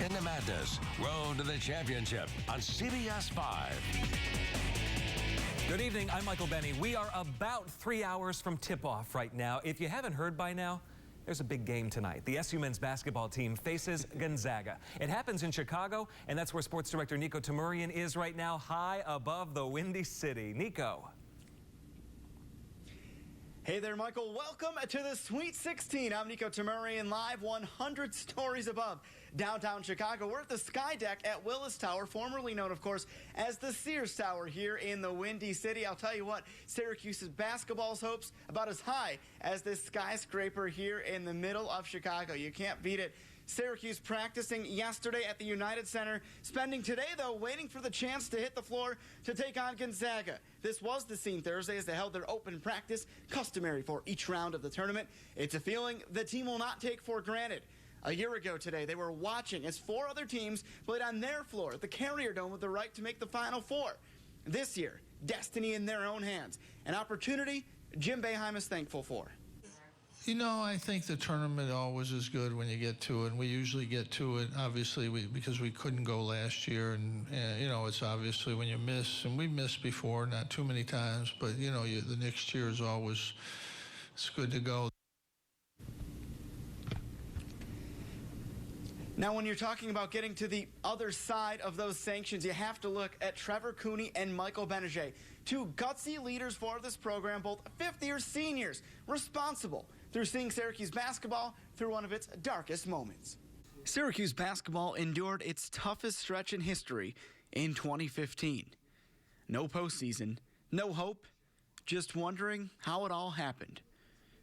in the madness. Road to the championship on CBS-5. Good evening, I'm Michael Benny. We are about 3 hours from tip-off right now. If you haven't heard by now, there's a big game tonight. The SU men's basketball team faces Gonzaga. It happens in Chicago, and that's where sports director Nico Tamurian is right now, high above the Windy City. Nico. Hey there, Michael. Welcome to the Sweet 16. I'm Nico Tamurian, live 100 stories above downtown Chicago. We're at the Sky Deck at Willis Tower, formerly known, of course, as the Sears Tower here in the Windy City. I'll tell you what, Syracuse's basketball's hopes about as high as this skyscraper here in the middle of Chicago. You can't beat it. Syracuse practicing yesterday at the United Center, spending today, though, waiting for the chance to hit the floor to take on Gonzaga. This was the scene Thursday as they held their open practice, customary for each round of the tournament. It's a feeling the team will not take for granted. A year ago today, they were watching as 4 other teams played on their floor at the Carrier Dome with the right to make the Final Four. This year, destiny in their own hands, an opportunity Jim Boeheim is thankful for. You know, I think the tournament always is good when you get to it, and we usually get to it, obviously, because we couldn't go last year, and you know, it's obviously when you miss, and we missed before, not too many times, but, you know, the next year is always, it's good to go. Now, when you're talking about getting to the other side of those sanctions, you have to look at Trevor Cooney and Michael Benajay, 2 gutsy leaders for this program, both fifth-year seniors, responsible through seeing Syracuse basketball through one of its darkest moments. Syracuse basketball endured its toughest stretch in history in 2015. No postseason, no hope, just wondering how it all happened.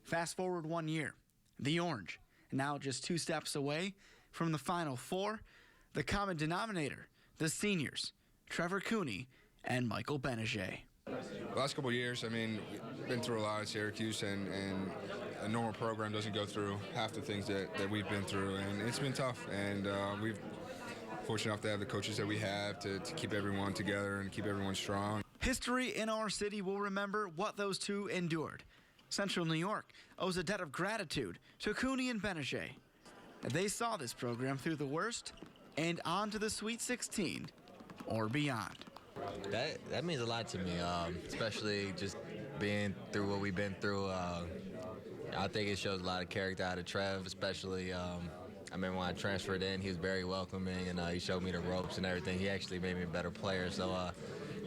Fast forward 1 year, the Orange, now just 2 steps away from the Final Four, the common denominator, the seniors, Trevor Cooney and Michael Benajay. Last couple of years, I mean, been through a lot at Syracuse, and a normal program doesn't go through half the things that we've been through, and it's been tough. And we've fortunate enough to have the coaches that we have to keep everyone together and keep everyone strong. History in our city will remember what those 2 endured. Central New York owes a debt of gratitude to Cooney and Benajay. They saw this program through the worst and on to the Sweet 16 or beyond. That means a lot to me, especially just being through what we've been through. I think it shows a lot of character out of Trev, especially I remember when I transferred in, he was very welcoming, and he showed me the ropes and everything. He actually made me a better player. So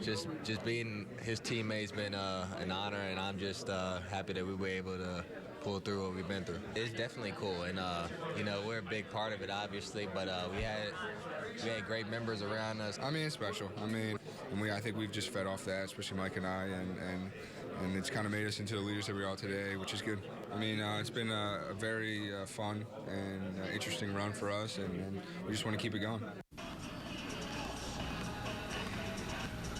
just being his teammate's been an honor, and I'm just happy that we were able to pull through what we've been through. It's definitely cool, and you know, we're a big part of it, obviously, but we had great members around us. I mean, it's special. I mean, and I think we've just fed off that, especially Mike and I, and it's kind of made us into the leaders that we are today, which is good. I mean, it's been a very fun and interesting run for us, and we just want to keep it going.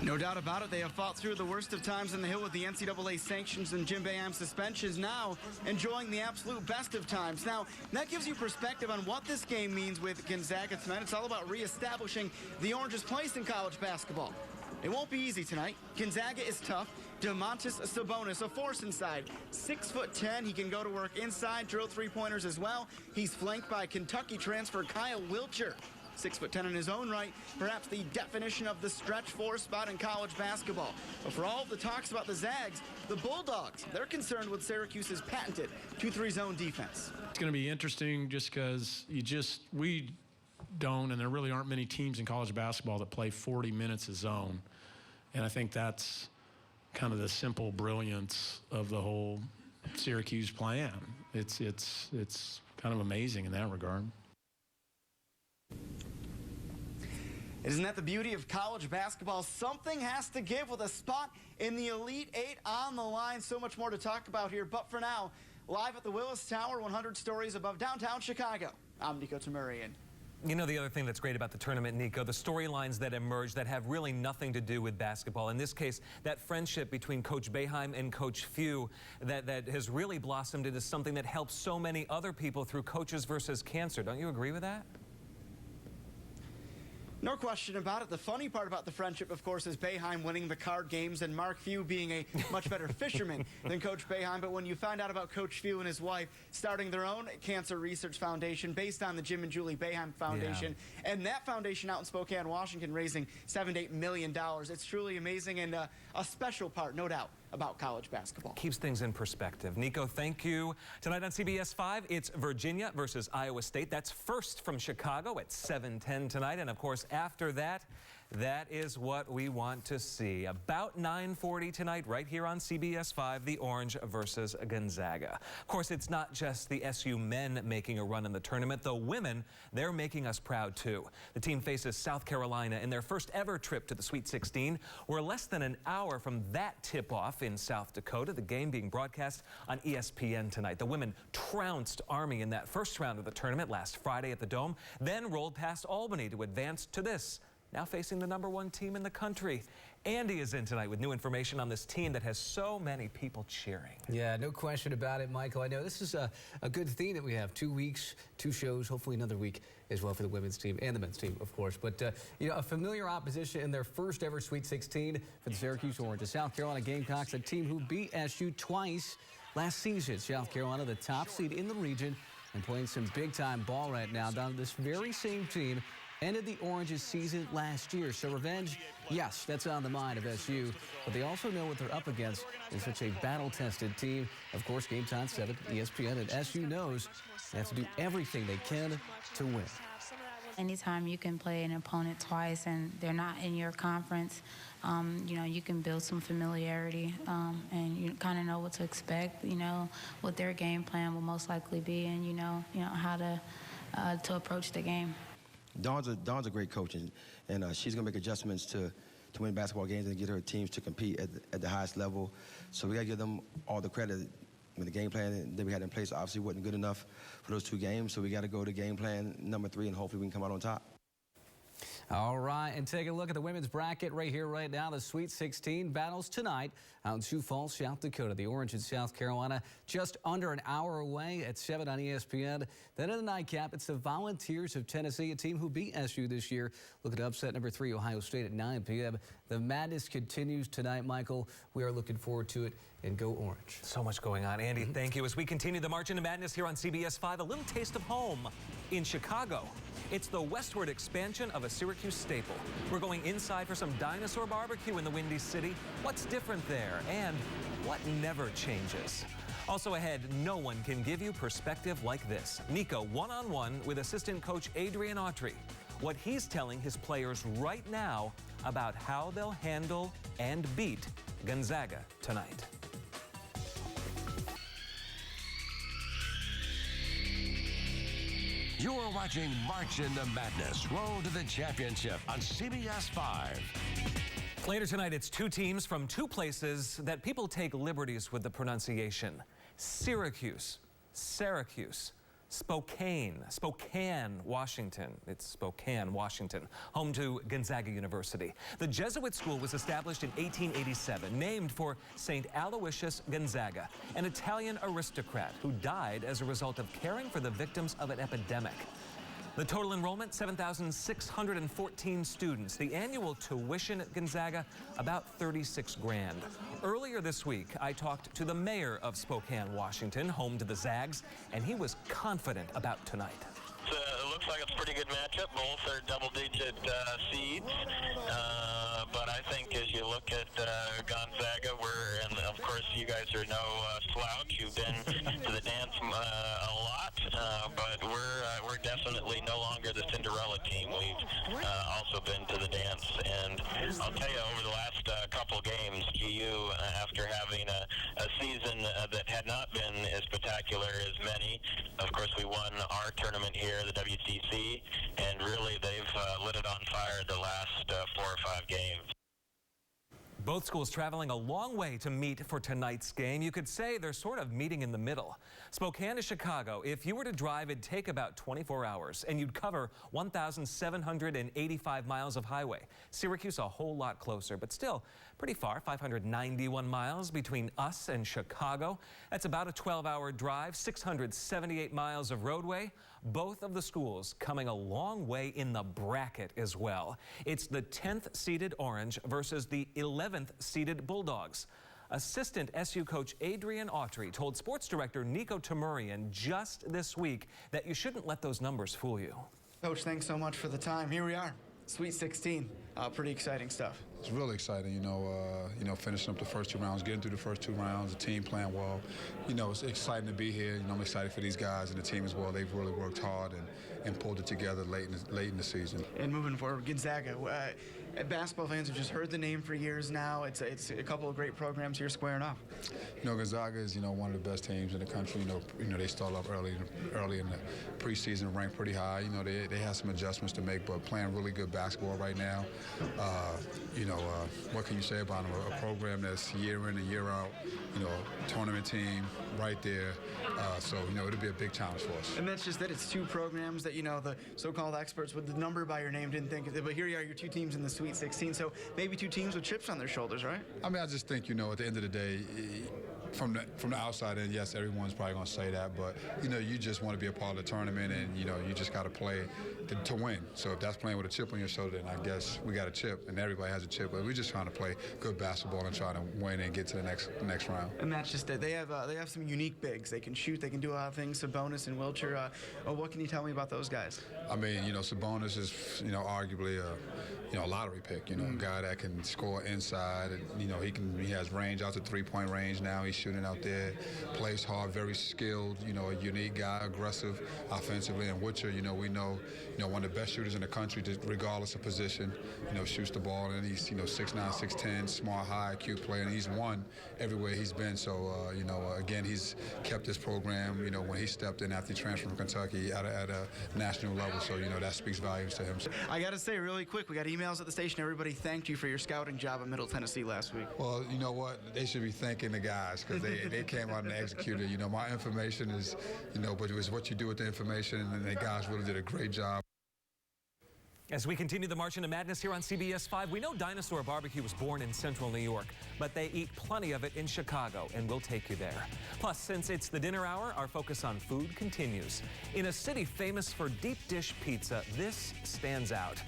No doubt about it, they have fought through the worst of times in the Hill with the NCAA sanctions and Jim Boeheim suspensions, now enjoying the absolute best of times. Now, that gives you perspective on what this game means with Gonzaga tonight. It's all about reestablishing the Orange's place in college basketball. It won't be easy tonight. Gonzaga is tough. Domantas Sabonis, a force inside, 6'10". He can go to work inside, drill 3-pointers as well. He's flanked by Kentucky transfer Kyle Wiltshire, 6'10" in his own right, perhaps the definition of the stretch 4 spot in college basketball. But for all of the talks about the Zags, the Bulldogs, they're concerned with Syracuse's patented 2-3 zone defense. It's going to be interesting just because we don't, and there really aren't many teams in college basketball that play 40 minutes a zone. And I think that's kind of the simple brilliance of the whole Syracuse plan. It's kind of amazing in that regard. Isn't that the beauty of college basketball? Something has to give with a spot in the Elite 8 on the line. So much more to talk about here. But for now, live at the Willis Tower, 100 stories above downtown Chicago, I'm Nico Tamurian. You know, the other thing that's great about the tournament, Nico, the storylines that emerge that have really nothing to do with basketball. In this case, that friendship between Coach Boeheim and Coach Few that has really blossomed into something that helps so many other people through Coaches versus Cancer. Don't you agree with that? No question about it. The funny part about the friendship, of course, is Boeheim winning the card games and Mark Few being a much better fisherman than Coach Boeheim. But when you find out about Coach Few and his wife starting their own cancer research foundation based on the Jim and Julie Boeheim Foundation, and that foundation out in Spokane, Washington, raising $7 to $8 million, it's truly amazing and a special part, no doubt, about college basketball. Keeps things in perspective. Nico, thank you. Tonight on CBS-5, it's Virginia versus Iowa State. That's first from Chicago at 7:10 tonight. And, of course, after that, that is what we want to see. About 9:40 tonight, right here on CBS-5, the Orange versus Gonzaga. Of course, it's not just the SU men making a run in the tournament. The women, they're making us proud, too. The team faces South Carolina in their first ever trip to the Sweet 16. We're less than an hour from that tip-off in South Dakota, the game being broadcast on ESPN tonight. The women trounced Army in that first round of the tournament last Friday at the Dome, then rolled past Albany to advance to this, now facing the #1 team in the country. Andy is in tonight with new information on this team that has so many people cheering. Yeah, no question about it, Michael. I know this is a good thing that we have 2 weeks, 2 shows, hopefully another week as well for the women's team and the men's team, of course. But, you know, a familiar opposition in their first ever Sweet 16 for the Syracuse Orange. The South Carolina Gamecocks, a team who beat SU twice last season. South Carolina, the top seed in the region, and playing some big-time ball right now down to this very same team. Ended the Orange's season last year. So revenge, yes, that's on the mind of SU. But they also know what they're up against in such a battle-tested team. Of course, Game Time 7, ESPN, and SU knows they have to do everything they can to win. Anytime you can play an opponent twice and they're not in your conference, you know, you can build some familiarity and you kind of know what to expect, you know, what their game plan will most likely be, and you know how to approach the game. Dawn's a great coach, and she's going to make adjustments to win basketball games and get her teams to compete at the highest level. So we got to give them all the credit. I mean, the game plan that we had in place obviously wasn't good enough for those 2 games, so we got to go to game plan number 3, and hopefully we can come out on top. All right, and take a look at the women's bracket right here, right now. The Sweet 16 battles tonight out in Sioux Falls, South Dakota. The Orange in South Carolina just under an hour away at 7 on ESPN. Then in the nightcap, it's the Volunteers of Tennessee, a team who beat SU this year. Look at upset number 3, Ohio State at 9 p.m. The madness continues tonight, Michael. We are looking forward to it, and go Orange. So much going on. Andy, thank you. As we continue the March into Madness here on CBS-5, a little taste of home in Chicago. It's the westward expansion of a Syracuse staple. We're going inside for some Dinosaur Bbq in the Windy City. What's different there, and what never changes? Also ahead, no one can give you perspective like this. Nico one-on-one with assistant coach Adrian Autry. What he's telling his players right now about how they'll handle and beat Gonzaga tonight. You're watching March into Madness, Road to the Championship on CBS-5. Later tonight, it's 2 teams from 2 places that people take liberties with the pronunciation. Syracuse, Spokane, Washington. It's Spokane, Washington, home to Gonzaga University. The Jesuit school was established in 1887, named for St. Aloysius Gonzaga, an Italian aristocrat who died as a result of caring for the victims of an epidemic. The total enrollment, 7,614 students. The annual tuition at Gonzaga, about 36 grand. Earlier this week, I talked to the mayor of Spokane, Washington, home to the Zags, and he was confident about tonight. It looks like it's a pretty good matchup. Both are double-digit seeds. But I think as you look at Gonzaga, and of course you guys are no slouch. You've been to the dance a lot, but we're definitely no longer the Cinderella team. We've also been to the dance, and I'll tell you, over the last couple games, GU, after having a season that had not been as spectacular as many, of course we won our tournament here, the WCC, and really they've lit it on fire the last 4 or 5 games. Both schools traveling a long way to meet for tonight's game. You could say they're sort of meeting in the middle. Spokane to Chicago, if you were to drive, it'd take about 24 hours, and you'd cover 1,785 miles of highway. Syracuse a whole lot closer, but still pretty far, 591 miles between us and Chicago. That's about a 12-hour drive, 678 miles of roadway. Both of the schools coming a long way in the bracket as well. It's the 10th seeded Orange versus the 11th seeded Bulldogs. Assistant SU coach Adrian Autry told sports director Nico Tamurian just this week that you shouldn't let those numbers fool you. Coach, thanks so much for the time. Here we are, Sweet 16. Pretty exciting stuff. It's really exciting, you know, finishing up the first 2 rounds, getting through the first 2 rounds, the team playing well. You know, it's exciting to be here. You know, I'm excited for these guys and the team as well. They've really worked hard and pulled it together late in the season. And moving forward, Gonzaga. Basketball fans have just heard the name for years now. It's a couple of great programs here squaring off. You know, Gonzaga is, you know, one of the best teams in the country. You know, they start off early in the preseason, ranked pretty high. You know, they have some adjustments to make, but playing really good basketball right now. You know, what can you say about them? A program that's year in and year out. You know, tournament team right there. So, you know, it'll be a big challenge for us. And that's just that. It's 2 programs that, you know, the so-called experts with the number by your name didn't think of it. But here you are, your 2 teams in the Sweet 16. So maybe 2 teams with chips on their shoulders, right? I mean, I just think, you know, at the end of the day, from the outside in, yes, everyone's probably going to say that, but, you know, you just want to be a part of the tournament, and, you know, you just got to play to win. So if that's playing with a chip on your shoulder, then I guess we got a chip, and everybody has a chip, but we're just trying to play good basketball and try to win and get to the next round. And that's just it. They have some unique bigs. They can shoot. They can do a lot of things. Sabonis and Wilcher. What can you tell me about those guys? I mean, you know, Sabonis is, you know, arguably a lottery pick. You know, a guy that can score inside. And, you know, he has range out to 3-point range now. He's shooting out there, plays hard, very skilled. You know, a unique guy, aggressive offensively. And Wilcher, you know, we know, you know, one of the best shooters in the country, just regardless of position. You know, shoots the ball, and he's, you know, 6'9", 6'10", smart, high IQ player, and he's won everywhere he's been. So, you know, again, he's kept this program, you know, when he stepped in after he transferred from Kentucky at a national level. So, you know, that speaks volumes to him. I got to say really quick, we got emails at the station. Everybody thanked you for your scouting job in Middle Tennessee last week. Well, you know what? They should be thanking the guys because they came out and executed. You know, my information is, you know, but it was what you do with the information, and the guys really did a great job. As we continue the March into Madness here on CBS-5, we know Dinosaur Bbq was born in central New York, but they eat plenty of it in Chicago, and we'll take you there. Plus, since it's the dinner hour, our focus on food continues. In a city famous for deep dish pizza, this stands out.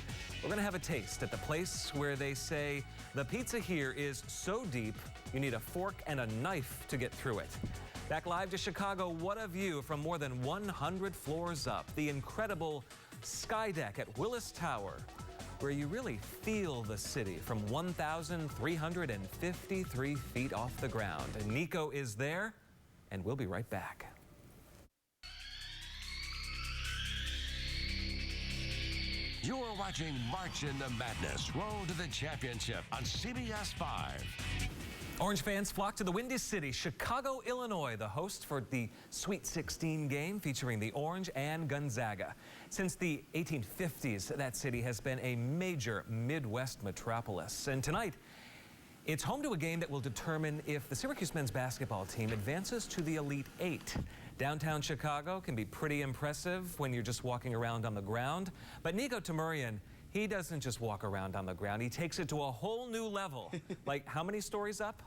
We're going to have a taste at the place where they say the pizza here is so deep, you need a fork and a knife to get through it. Back live to Chicago, what a view from more than 100 floors up. The incredible sky deck at Willis Tower, where you really feel the city from 1,353 feet off the ground. And Nico is there, and we'll be right back. You're watching March into Madness, Road to the Championship on CBS-5. Orange fans flock to the Windy City, Chicago, Illinois, the host for the Sweet 16 game featuring the Orange and Gonzaga. Since the 1850s, that city has been a major Midwest metropolis. And tonight, it's home to a game that will determine if the Syracuse men's basketball team advances to the Elite Eight. Downtown Chicago can be pretty impressive when you're just walking around on the ground. But Nico Tamurian, he doesn't just walk around on the ground. He takes it to a whole new level. Like, how many stories up?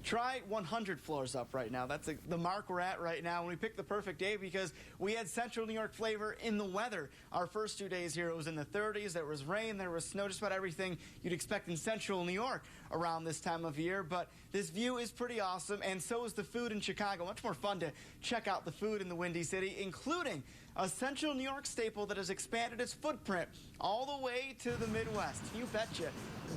Try 100 floors up right now. That's the mark we're at right now. And we picked the perfect day because we had Central New York flavor in the weather. Our first 2 days here, it was in the 30s. There was rain, there was snow, just about everything you'd expect in Central New York around this time of year. But this view is pretty awesome, and so is the food in Chicago. Much more fun to check out the food in the Windy City, including a Central New York staple that has expanded its footprint all the way to the Midwest. You betcha.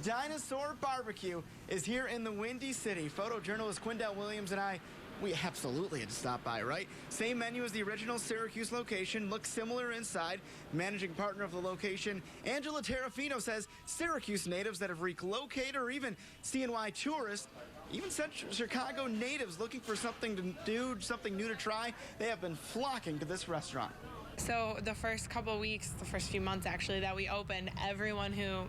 Dinosaur Bbq is here in the Windy City. Photojournalist Quindell Williams and I, we absolutely had to stop by, right? Same menu as the original Syracuse location, looks similar inside. Managing partner of the location, Angela Terrafino, says Syracuse natives that have relocated, or even CNY tourists, even Chicago natives looking for something to do, something new to try, they have been flocking to this restaurant. So the first couple weeks, the first few months actually that we opened, everyone who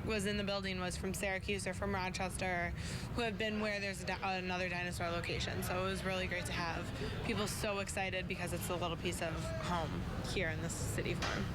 was in the building was from Syracuse or from Rochester, who have been where there's another Dinosaur location. So it was really great to have people so excited because it's a little piece of home here in this city farm.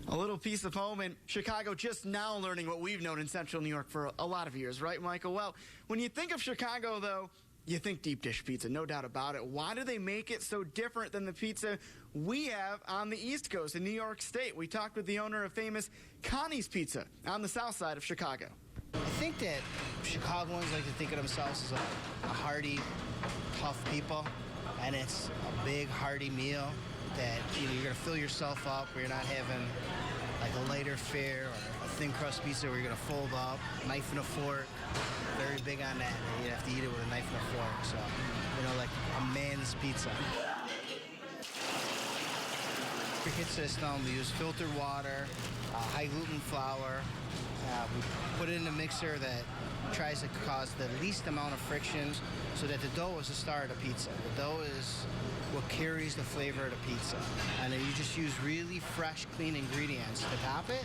A little piece of home in Chicago, just now learning what we've known in Central New York for a lot of years, right, Michael? Well, when you think of Chicago, though, You think deep dish pizza, no doubt about it. Why do they make it so different than the pizza we have on the East Coast in New York State? We talked with the owner of famous Connie's Pizza on the south side of Chicago. I think that Chicagoans like to think of themselves as a hearty, tough people, and it's a big, hearty meal that you're going to fill yourself up, where you're not having like a lighter fare or a thin crust pizza where you're going to fold up, knife and a fork. Very big on that. You have to eat it with a knife and a fork. So, like a man's pizza. For hit system, we use filtered water, high gluten flour. We put it in a mixer that tries to cause the least amount of friction so that the dough is the star of the pizza. The dough is what carries the flavor of the pizza. And then you just use really fresh, clean ingredients to top it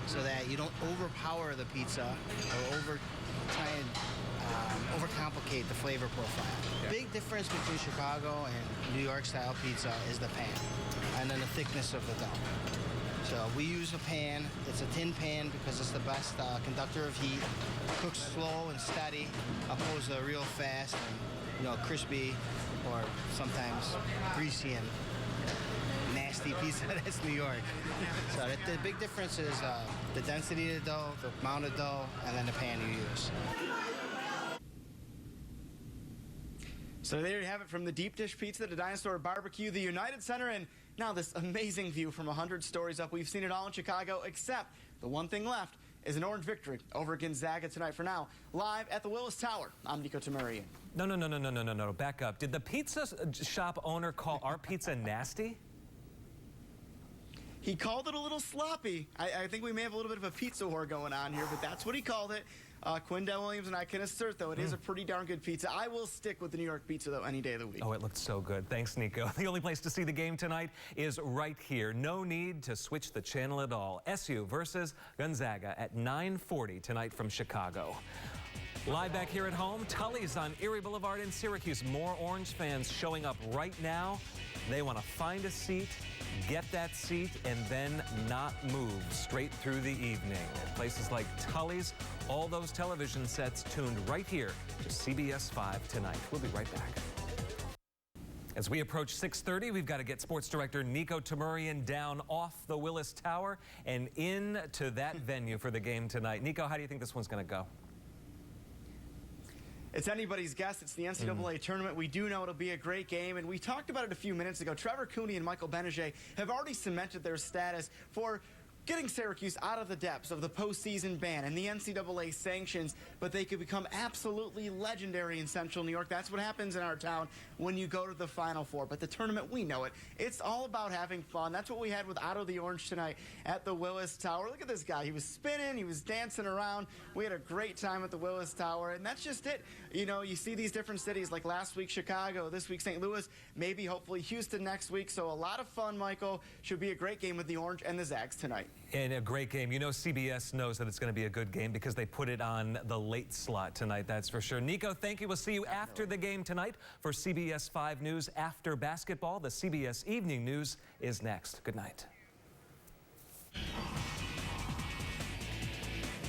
so that you don't overpower the pizza or try and overcomplicate the flavor profile. Yeah. Big difference between Chicago and New York style pizza is the pan and then the thickness of the dough. So we use a pan. It's a tin pan because it's the best conductor of heat. Cooks slow and steady, opposed to real fast and crispy or sometimes greasy and nasty pizza. That's New York. So the big difference is the density of the dough, the amount of dough, and then the pan you use. So there you have it, from the deep dish pizza to Dinosaur Bbq, the United Center, and now this amazing view from 100 stories up. We've seen it all in Chicago, except the one thing left is an Orange victory over Gonzaga tonight. For now, live at the Willis Tower, I'm Nico Tamurian. No. Back up. Did the pizza shop owner call our pizza nasty? He called it a little sloppy. I think we may have a little bit of a pizza war going on here, but that's what he called it. Quindell Williams and I can assert, though, it is a pretty darn good pizza. I will stick with the New York pizza, though, any day of the week. Oh, it looked so good. Thanks, Nico. The only place to see the game tonight is right here. No need to switch the channel at all. SU versus Gonzaga at 9:40 tonight from Chicago. Live back here at home, Tully's on Erie Boulevard in Syracuse. More Orange fans showing up right now. They want to find a seat, get that seat, and then not move straight through the evening. At places like Tully's, all those television sets tuned right here to CBS-5 tonight. We'll be right back. As we approach 6:30, we've got to get sports director Nico Tamurian down off the Willis Tower and into that venue for the game tonight. Nico, how do you think this one's going to go? It's anybody's guess. It's the NCAA tournament. We do know it'll be a great game, and we talked about it a few minutes ago. Trevor Cooney and Michael Benege have already cemented their status for getting Syracuse out of the depths of the postseason ban and the NCAA sanctions, but they could become absolutely legendary in Central New York. That's what happens in our town when you go to the Final Four. But the tournament, we know it. It's all about having fun. That's what we had with Otto the Orange tonight at the Willis Tower. Look at this guy. He was spinning. He was dancing around. We had a great time at the Willis Tower, and that's just it. You see these different cities, like last week Chicago, this week St. Louis, maybe hopefully Houston next week. So a lot of fun, Michael. Should be a great game with the Orange and the Zags tonight. And a great game. CBS knows that it's going to be a good game because they put it on the late slot tonight, that's for sure. Nico, thank you. We'll see you after the game tonight for CBS-5 News after basketball. The CBS Evening News is next. Good night.